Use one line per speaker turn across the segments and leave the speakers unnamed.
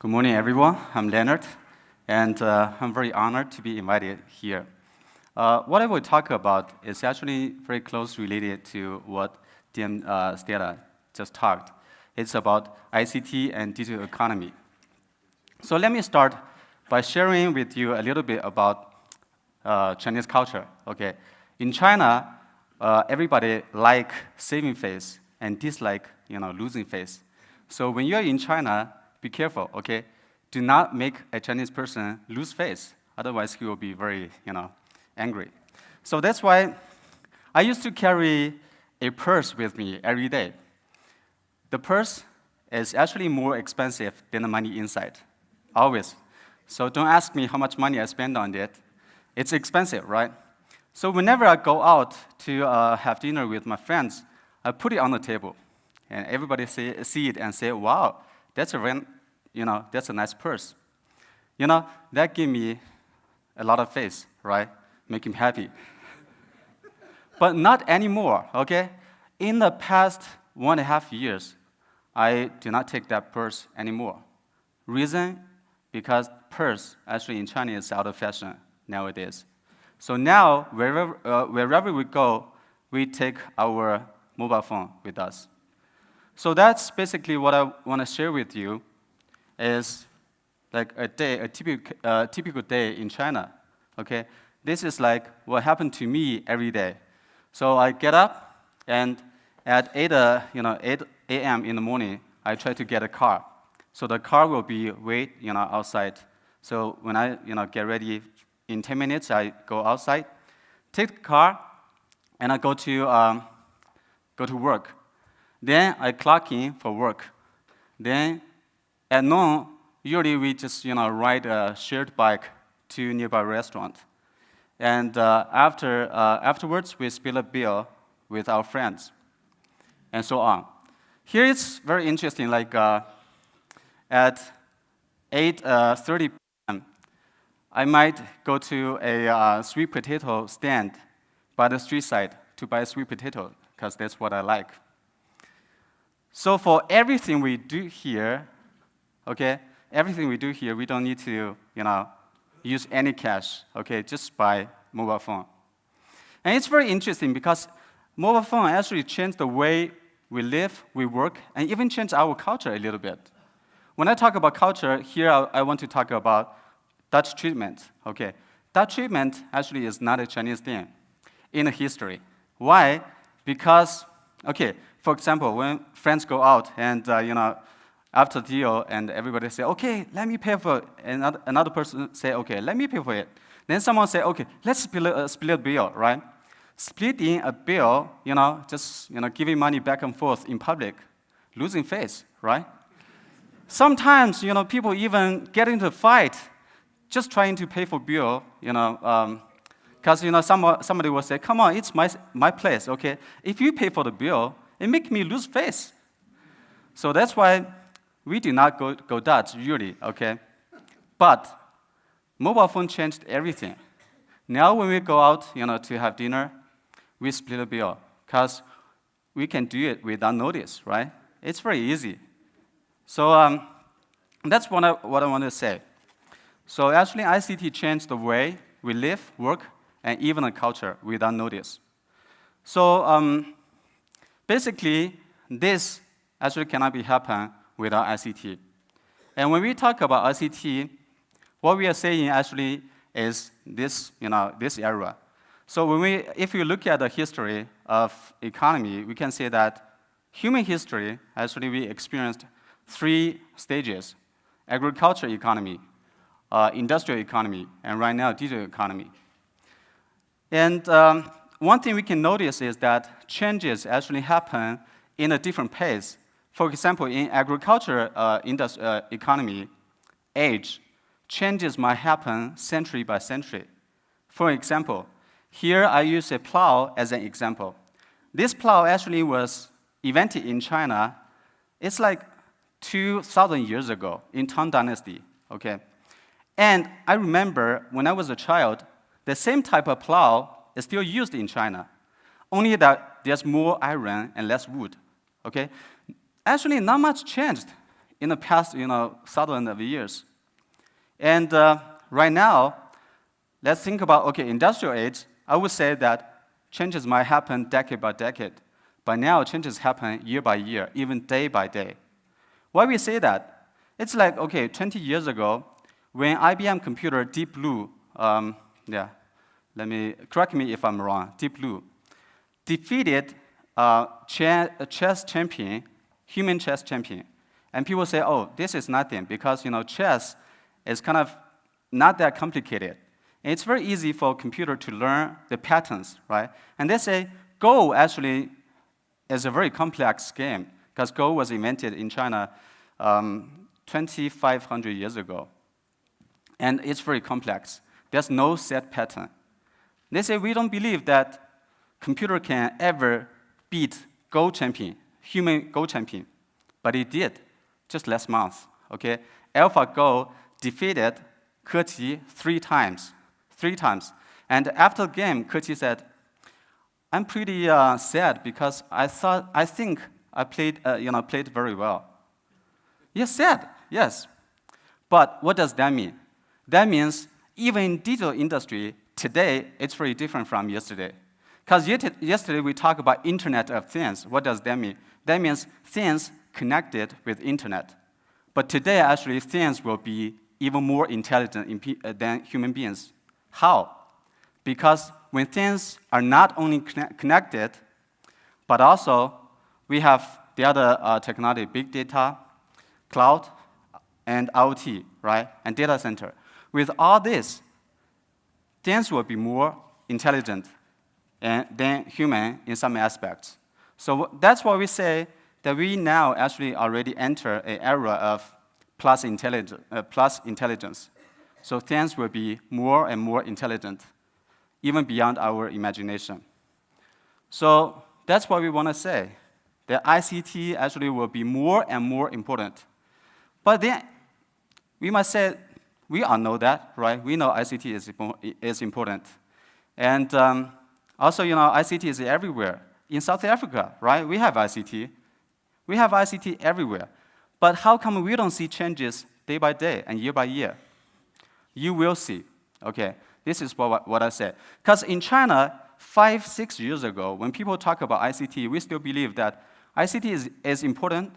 Good morning, everyone. I'm Leonard, and I'm very honored to be invited here. What I will talk about is actually very closely related to what Stella just talked. It's about ICT and digital economy. So let me start by sharing with you a little bit about Chinese culture. Okay, in China, everybody like saving face and dislike losing face. So when you're in China, be careful. Okay, do not make a Chinese person lose face. Otherwise, he will be very angry. So that's why I used to carry a purse with me every day. The purse is actually more expensive than the money inside, always. So don't ask me how much money I spend on it. It's expensive, right? So whenever I go out to have dinner with my friends, I put it on the table, and everybody see it and say, "Wow, that's a nice purse." That give me a lot of face, right? Make him happy. But not anymore, okay? In the past 1.5 years, I do not take that purse anymore. Reason? Because purse actually in China is out of fashion nowadays. So now, wherever we go, we take our mobile phone with us. So that's basically what I want to share with you is like a typical day in China, okay? This is like what happened to me every day. So I get up, and at 8 a.m. in the morning, I try to get a car. So the car will be wait, outside. So when I, get ready, in 10 minutes, I go outside, take the car, and I go to work. Then I clock in for work. Then at noon, usually we just, ride a shared bike to a nearby restaurant. And afterwards, we split a bill with our friends, and so on. Here it's very interesting, like at 8:30 p.m., I might go to a sweet potato stand by the street side to buy sweet potato, because that's what I like. So for everything we do here, okay, we don't need to, use any cash, okay, just by mobile phone. And it's very interesting because mobile phone actually changed the way we live, we work, and even changed our culture a little bit. When I talk about culture, here I want to talk about Dutch treatment, okay. Dutch treatment actually is not a Chinese thing in the history. Why? Because, okay, for example, when friends go out and, after the deal, and everybody say, "Okay, let me pay for it." Another person say, "Okay, let me pay for it." Then someone say, "Okay, let's split a bill," right? Splitting a bill, just giving money back and forth in public, losing face, right? Sometimes, people even get into a fight just trying to pay for bill, because somebody will say, "Come on, it's my place, okay? If you pay for the bill, it makes me lose face." So that's why we do not go Dutch usually, okay? But mobile phone changed everything. Now when we go out, to have dinner, we split a bill because we can do it without notice, right? It's very easy. So that's what I want to say. So actually, ICT changed the way we live, work, and even the culture without notice. So basically, this actually cannot be happen without ICT. And when we talk about ICT, what we are saying actually is this, this era. So if you look at the history of economy, we can say that human history, actually we experienced 3 stages: agriculture economy, industrial economy, and right now, digital economy. And one thing we can notice is that changes actually happen in a different pace. For example, in agriculture economy, age, changes might happen century by century. For example, here I use a plow as an example. This plow actually was invented in China. It's like 2,000 years ago in Tang Dynasty, okay? And I remember when I was a child, the same type of plow is still used in China, only that there's more iron and less wood, okay? Actually, not much changed in the past, thousands of years. And right now, let's think about, okay, industrial age, I would say that changes might happen decade by decade. But now changes happen year by year, even day by day. Why we say that? It's like, okay, 20 years ago, when IBM computer Deep Blue, correct me if I'm wrong, Deep Blue, defeated a chess champion, human chess champion. And people say, oh, this is nothing, because chess is kind of not that complicated. And it's very easy for a computer to learn the patterns, right? And they say Go actually is a very complex game, because Go was invented in China 2,500 years ago. And it's very complex. There's no set pattern. They say we don't believe that computer can ever beat Go champion, human Go champion. But it did, just last month, okay? AlphaGo defeated Ke Qi 3 times. And after the game, Ke Qi said, I'm pretty sad because I think I played very well. Yes, sad, yes. But what does that mean? That means even in digital industry, today, it's very different from yesterday. Because yesterday we talked about Internet of Things. What does that mean? That means things connected with Internet. But today, actually, things will be even more intelligent than human beings. How? Because when things are not only connected, but also we have the other technology, big data, cloud, and IoT, right? And data center. With all this, things will be more intelligent than human in some aspects. So that's why we say that we now actually already enter an era of plus intelligence. So things will be more and more intelligent, even beyond our imagination. So that's what we want to say, that ICT actually will be more and more important. But then we must say, we all know that, right? We know ICT is important. And also, ICT is everywhere. In South Africa, right, we have ICT. We have ICT everywhere. But how come we don't see changes day by day and year by year? You will see, okay? This is what I said. Because in China, 5-6 years ago, when people talk about ICT, we still believe that ICT is important,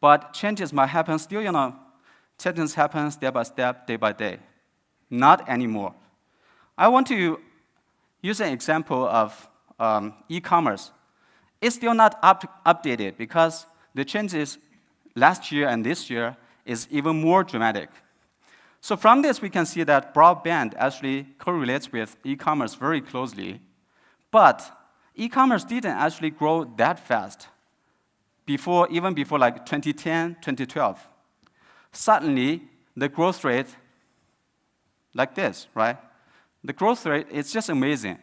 but changes might happen still, changes happen step by step, day by day. Not anymore. I want to use an example of e-commerce. It's still not updated because the changes last year and this year is even more dramatic. So from this, we can see that broadband actually correlates with e-commerce very closely. But e-commerce didn't actually grow that fast even before like 2010, 2012. Suddenly, the growth rate, like this, right? The growth rate is just amazing,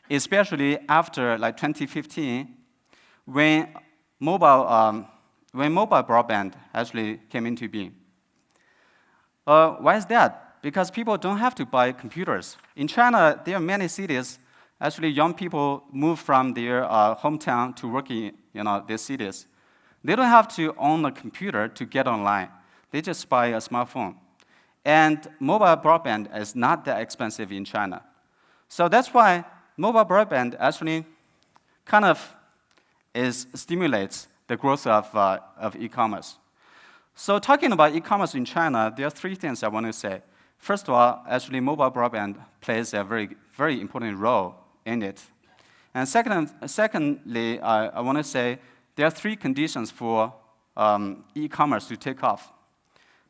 especially after like 2015, when mobile broadband actually came into being. Why is that? Because people don't have to buy computers. In China, there are many cities, actually young people move from their hometown to work in these cities. They don't have to own a computer to get online. They just buy a smartphone. And mobile broadband is not that expensive in China. So that's why mobile broadband actually kind of stimulates the growth of e-commerce. So talking about e-commerce in China, there are 3 things I want to say. First of all, actually mobile broadband plays a very, very important role in it. And secondly, I want to say there are 3 conditions for e-commerce to take off.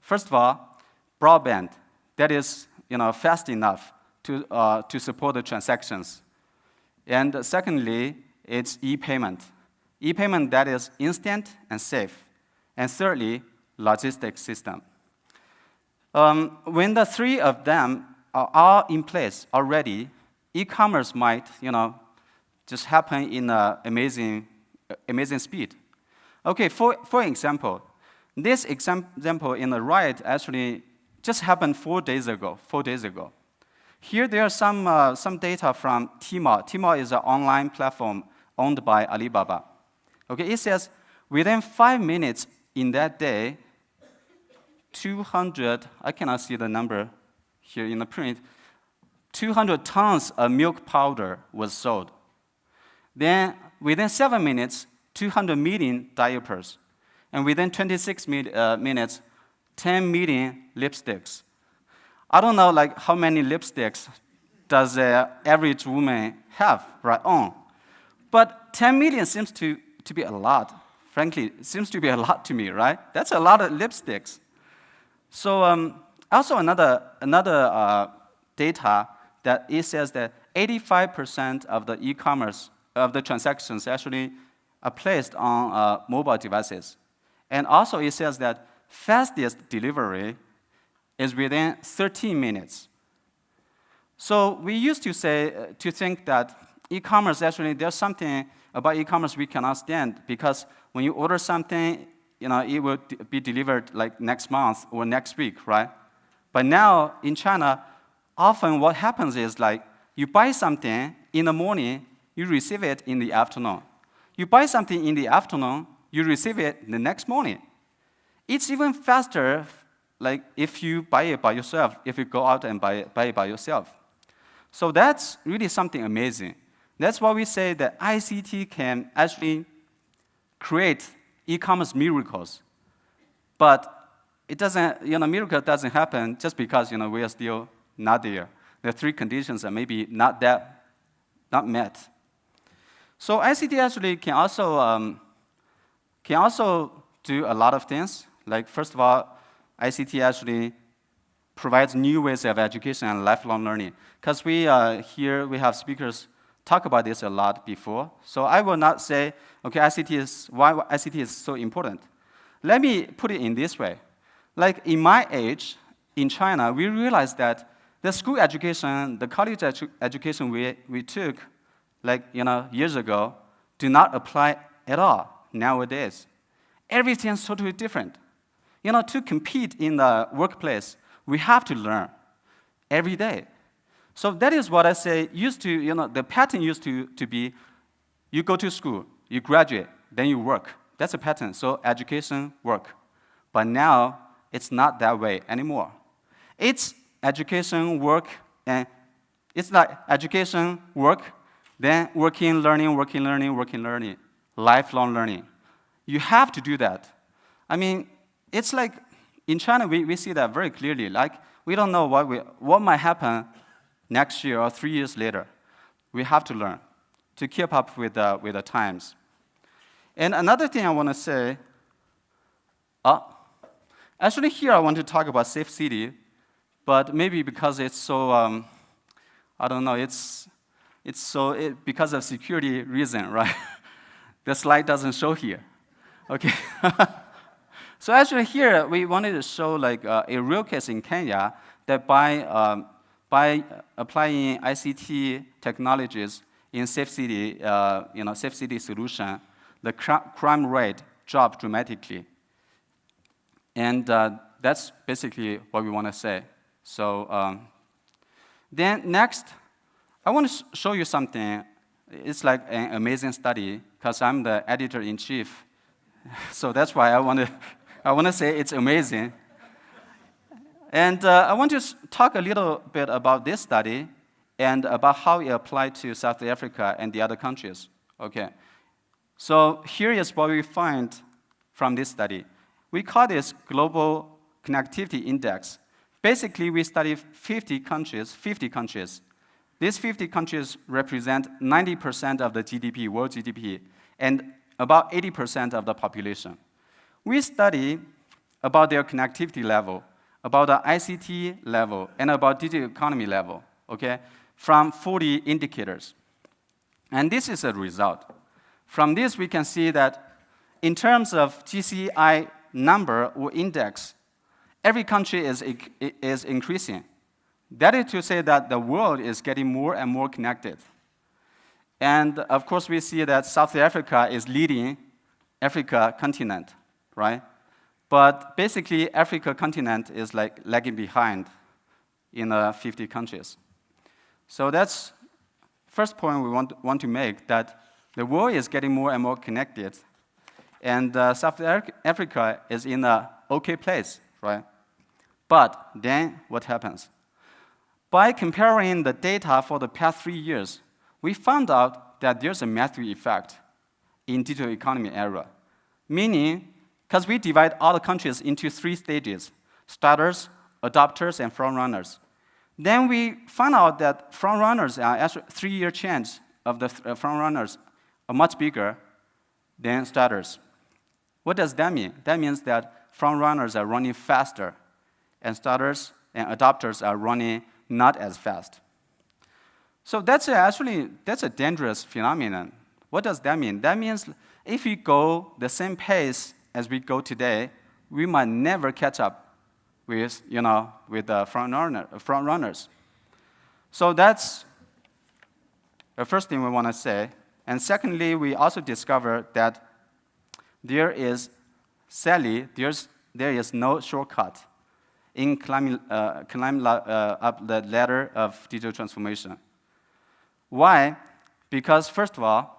First of all, broadband that is fast enough to support the transactions. And secondly, it's e-payment. E-payment that is instant and safe. And thirdly, logistics system. When the 3 of them are all in place already, e-commerce might just happen in amazing speed. Okay, for example, this example in the right actually just happened 4 days ago. Here there are some data from Tmall. Tmall is an online platform owned by Alibaba. Okay, it says within 5 minutes in that day, 200, I cannot see the number here in the print, 200 tons of milk powder was sold. Then within 7 minutes, 200 million diapers. And within 26 minutes, 10 million lipsticks. I don't know like how many lipsticks does the average woman have right on. But 10 million seems to be a lot. Frankly, it seems to be a lot to me, right? That's a lot of lipsticks. So also another data that it says that 85% of the e-commerce of the transactions actually are placed on mobile devices. And also it says that fastest delivery is within 13 minutes. So we used to think that e-commerce actually, there's something about e-commerce we cannot stand because when you order something, it will be delivered like next month or next week, right? But now in China, often what happens is like you buy something in the morning, you receive it in the afternoon. You buy something in the afternoon, you receive it the next morning. It's even faster, like if you buy it by yourself, if you go out and buy it by yourself. So that's really something amazing. That's why we say that ICT can actually create e-commerce miracles. But it doesn't, miracle doesn't happen just because, we are still not there. The three conditions are maybe not met. So ICT actually can also do a lot of things. Like first of all, ICT actually provides new ways of education and lifelong learning. Because we have speakers talk about this a lot before. So I will not say, okay, why ICT is so important. Let me put it in this way. Like in my age, in China, we realized that the school education, the college education we took like years ago do not apply at all nowadays. Everything's totally different. To compete in the workplace, we have to learn every day. So that is what I say the pattern used to be, you go to school, you graduate, then you work. That's a pattern, so education, work. But now, it's not that way anymore. It's education, work, and it's like education, work, then working, learning, lifelong learning. You have to do that. I mean, it's like in China, we see that very clearly. Like, we don't know what might happen next year or 3 years later. We have to learn to keep up with the times. And another thing I want to say, actually here I want to talk about safe city, but maybe because it's so, I don't know, because of security reason, right? The slide doesn't show here. Okay. So actually here, we wanted to show like a real case in Kenya that by applying ICT technologies in safe city, safe city solution, the crime rate dropped dramatically. And that's basically what we want to say. So then next, I want to show you something. It's like an amazing study because I'm the editor-in-chief. So that's why I want to say it's amazing. And I want to talk a little bit about this study and about how it applied to South Africa and the other countries. Okay. So here is what we find from this study. We call this Global Connectivity Index. Basically, we study 50 countries. These 50 countries represent 90% of the GDP, world GDP, and about 80% of the population. We study about their connectivity level, about the ICT level, and about digital economy level, okay, from 40 indicators. And this is a result. From this, we can see that in terms of GCI number or index, every country is increasing. That is to say that the world is getting more and more connected. And of course, we see that South Africa is leading Africa continent, right? But basically, Africa continent is like lagging behind in 50 countries. So that's first point we want to make, that the world is getting more and more connected, and South Africa is in an okay place, right? But then what happens? By comparing the data for the past 3 years, we found out that there's a massive effect in digital economy era. Meaning, because we divide all the countries into 3 stages: starters, adopters, and frontrunners. Then we found out that frontrunners are actually 3-year change of the frontrunners are much bigger than starters. What does that mean? That means that frontrunners are running faster, and starters and adopters are running not as fast. So that's a dangerous phenomenon. What does that mean? That means if we go the same pace as we go today, we might never catch up with the frontrunners. So that's the first thing we want to say. And secondly, we also discovered that there is no shortcut in climbing up the ladder of digital transformation. Why? Because first of all,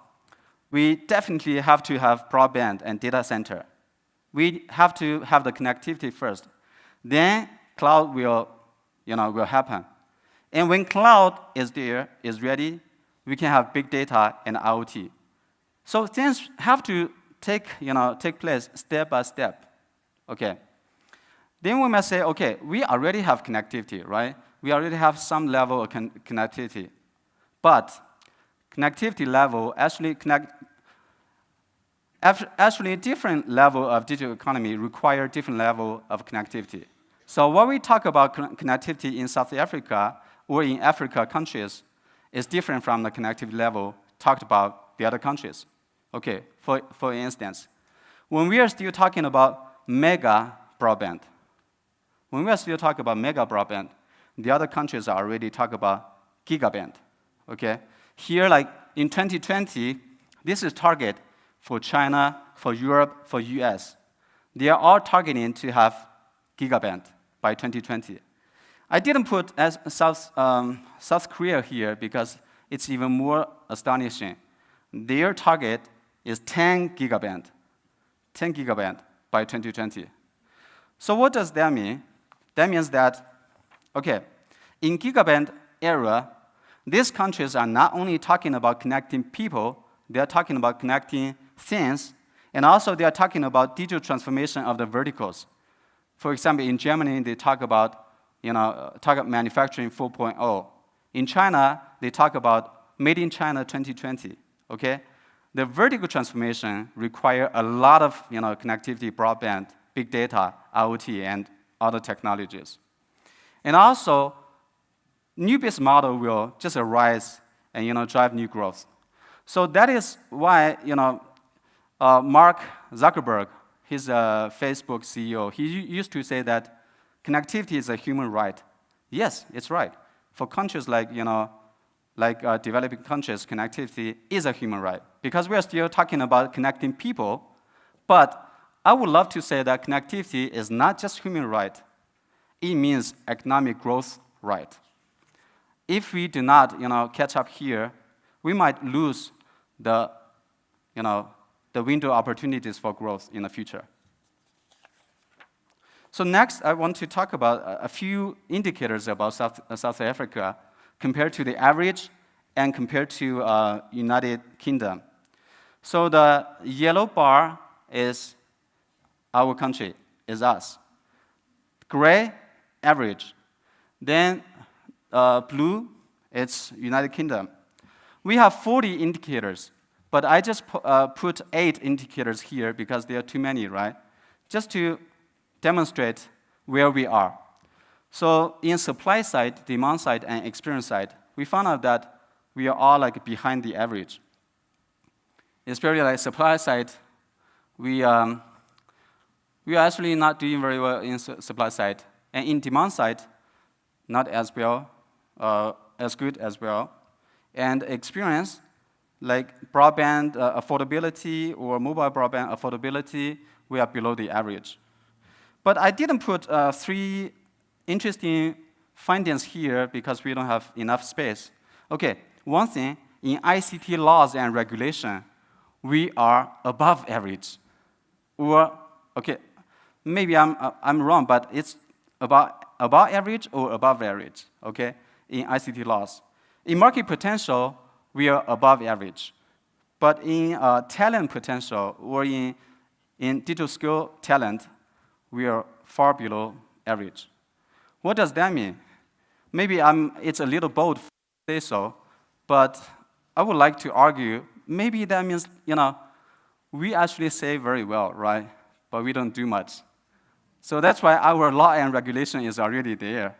we definitely have to have broadband and data center. We have to have the connectivity first. Then cloud will happen. And when cloud is ready, we can have big data and IoT. So things have to take place step by step. Okay. Then we must say, okay, we already have connectivity, right? We already have some level of connectivity. But connectivity level actually different level of digital economy require different level of connectivity. So when we talk about connectivity in South Africa or in Africa countries, is different from the connectivity level talked about the other countries. Okay, for instance, when we are still talking about mega broadband, the other countries are already talking about gigaband. Okay, here like in 2020, this is target for China, for Europe, for US. They are all targeting to have gigaband by 2020. I didn't put South Korea here because it's even more astonishing. Their target is 10 gigaband by 2020. So what does that mean? That means that, okay, in gigaband era, these countries are not only talking about connecting people, they are talking about connecting things, and also they are talking about digital transformation of the verticals. For example, in Germany, they talk about manufacturing 4.0. In China, they talk about Made in China 2020. Okay, the vertical transformation require a lot of connectivity, broadband, big data, IoT, and other technologies. And also, new business model will just arise and drive new growth. So that is why Mark Zuckerberg, he's a Facebook CEO. He used to say that connectivity is a human right. Yes, it's right. For countries like developing countries, connectivity is a human right because we are still talking about connecting people. But I would love to say that connectivity is not just human right. It means economic growth right. If we do not catch up here, we might lose the window opportunities for growth in the future. So next, I want to talk about a few indicators about South Africa compared to the average and compared to United Kingdom. So the yellow bar is our country, is us. Gray, average. Then blue, it's United Kingdom. We have 40 indicators, but I just put 8 indicators here because there are too many, right? Just to demonstrate where we are. So in supply side, demand side, and experience side, we found out that we are all behind the average. Especially like supply side, we are actually not doing very well in supply side, and in demand side, not as well, as good as well. And experience, like broadband affordability or mobile broadband affordability, we are below the average. But I didn't put 3 interesting findings here because we don't have enough space. Okay, one thing, in ICT laws and regulation, we are above average. Or, okay, maybe I'm wrong, but it's about about average or above average, okay, in ICT loss. In market potential, we are above average. But in talent potential or in digital skill talent, we are far below average. What does that mean? Maybe it's a little bold to say so, but I would like to argue maybe that means, we actually say very well, right? But we don't do much. So that's why our law and regulation is already there.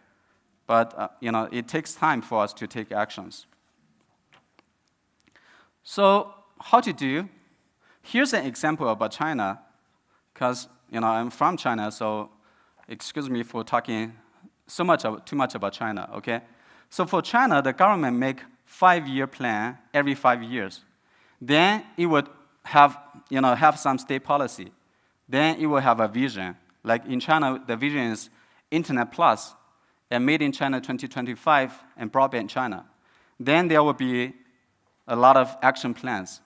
But it takes time for us to take actions. So how to do? Here's an example about China, because I'm from China, so excuse me for talking too much about China, okay? So for China, the government make 5-year plan every 5 years. Then it would have some state policy. Then it will have a vision. Like in China, the vision is Internet Plus, and Made in China 2025, and Broadband China. Then there will be a lot of action plans.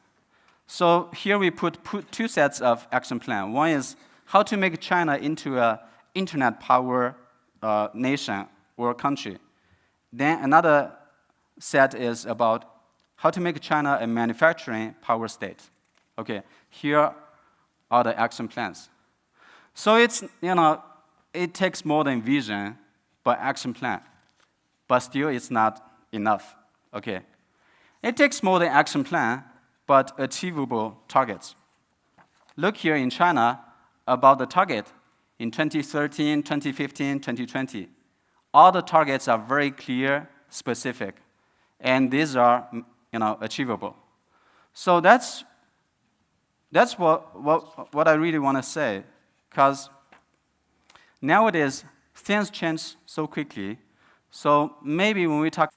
So here we put 2 sets of action plan. One is how to make China into an internet power nation or country. Then another set is about how to make China a manufacturing power state. Okay, here are the action plans. So it's, it takes more than vision, but action plan. But still, it's not enough, okay? It takes more than action plan, but achievable targets. Look here in China about the target in 2013, 2015, 2020. All the targets are very clear, specific, and these are, achievable. So that's what I really want to say, because nowadays things change so quickly. So maybe when we talk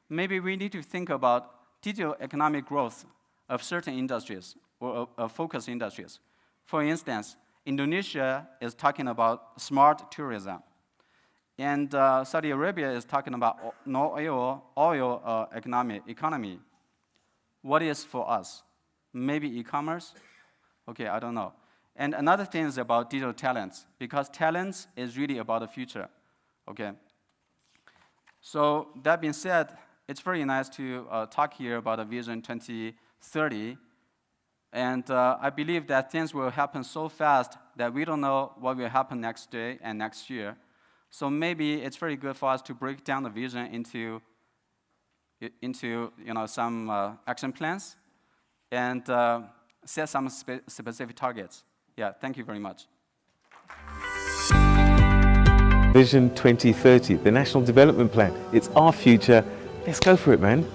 maybe we need to think about digital economic growth of certain industries or of focus industries. For instance, Indonesia is talking about smart tourism, and Saudi Arabia is talking about oil economy. What is for us? Maybe e-commerce? Okay, I don't know. And another thing is about digital talents, because talents is really about the future, okay? So that being said, it's very nice to talk here about the Vision 2030. And I believe that things will happen so fast that we don't know what will happen next day and next year. So maybe it's very good for us to break down the vision into some action plans and set some specific targets. Yeah, thank you very much.
Vision 2030, the National Development Plan. It's our future. Let's go for it, man.